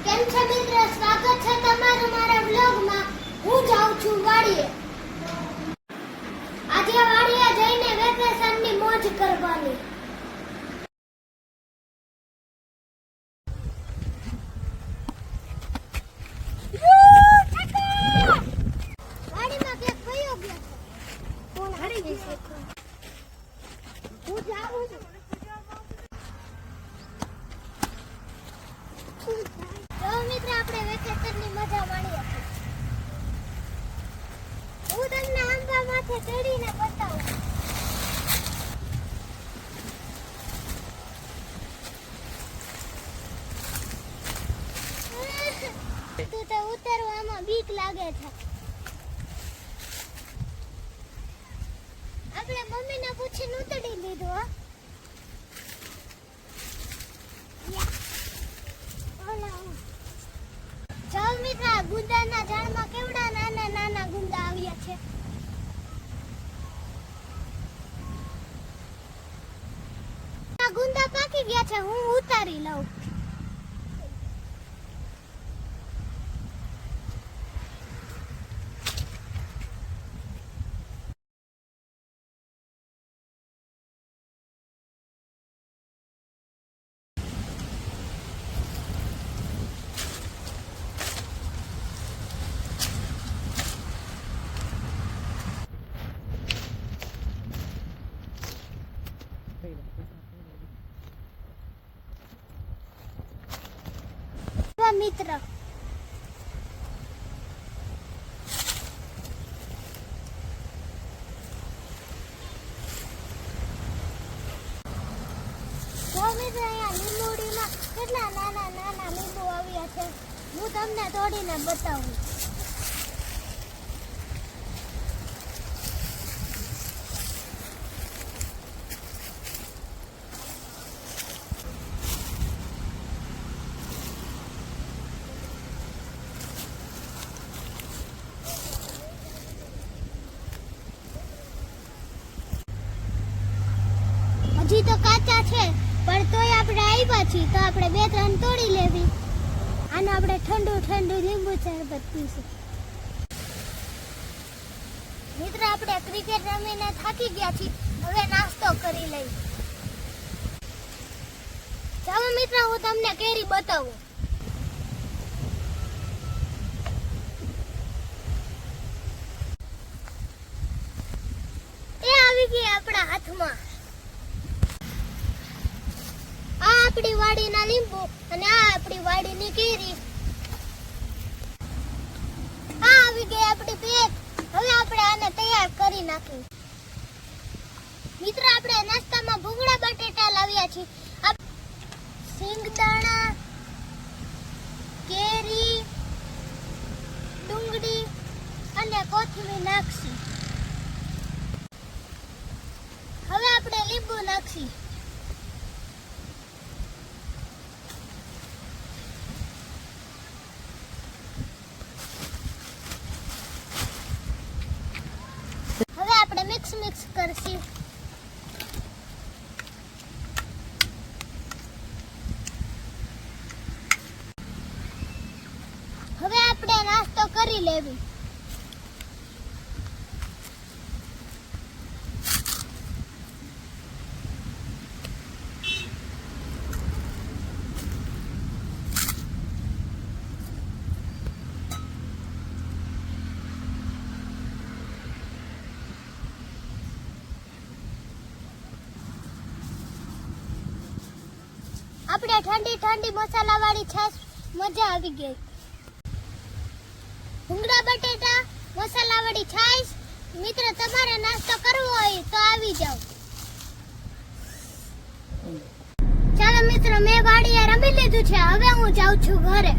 કેમ છો મિત્ર? સ્વાગત છે તમારું મારા વ્લોગમાં. હું જાઉં છું વાડીએ. આજે વાડીએ જઈને વેકેશનની મોજ કરવાની. વાડીમાં કે કયો ગયો છે? કોણ હારી ગઈ છે? હું જાઉં છું. તો મિત્ર આપણે વેકેશનની મજા માણીએ. હું તમને આંબા માથે ચડીને બતાવું. તું તો ઉતરવામાં બીક લાગે છે. આપણે મમ્મીને પૂછીને ઉતરી લીધું. હા ચાલ મિત્ર, ગુંદાના ઝાડમાં કેવડા નાના નાના ગુંદા આવ્યા છે. આ ગુંદા પાકી ગયા છે, હું ઉતારી લઉં. મિત્ર અહીંયા લીંબોડીમાં કેટલા નાના નાના લીંબુ આવ્યા છે. હું તમને તોડીને બતાવું. હજી તો કાચા છે, પણ તોય આપણે આવ્યા છીએ તો આપણે 2-3 તોડી લેવી. આનો આપણે ઠંડુ ઠંડુ લીંબુ શરબત પીશું. મિત્ર આપણે ક્રિકેટ રમીને થાકી ગયા છીએ, હવે નાસ્તો કરી લઈ. ચાલો મિત્ર, હું તમને કેરી બતાવું. એ આવી ગઈ આપણા હાથમાં. આપણી વાડીના લીંબુ અને આ આપણી વાડીની કેરી. આ આવી ગઈ આપણી પેટ. હવે આપણે આને તૈયાર કરી નાખી. મિત્ર આપણે નાસ્તામાં ભૂંગળા બટેટા લાવ્યા છીએ. સિંગદાણા, કેરી, ડુંગળી અને કોથમીર નાખી. હવે આપણે લીંબુ નાખી. મિક્સ કરશી. હવે આપણે નાસ્તો કરી લેવી. આપણે ઠંડી ઠંડી મસાલાવાળી છાશ મજા આવી ગઈ. ભૂંગળા બટેટા, મસાલાવાળી છાશ. મિત્ર તમારે નાસ્તો કરવો હોય તો આવી જાવ. ચાલો મિત્ર, મેં વાડીએ રમી લીધું છે, હવે હું જાઉં છું ઘરે.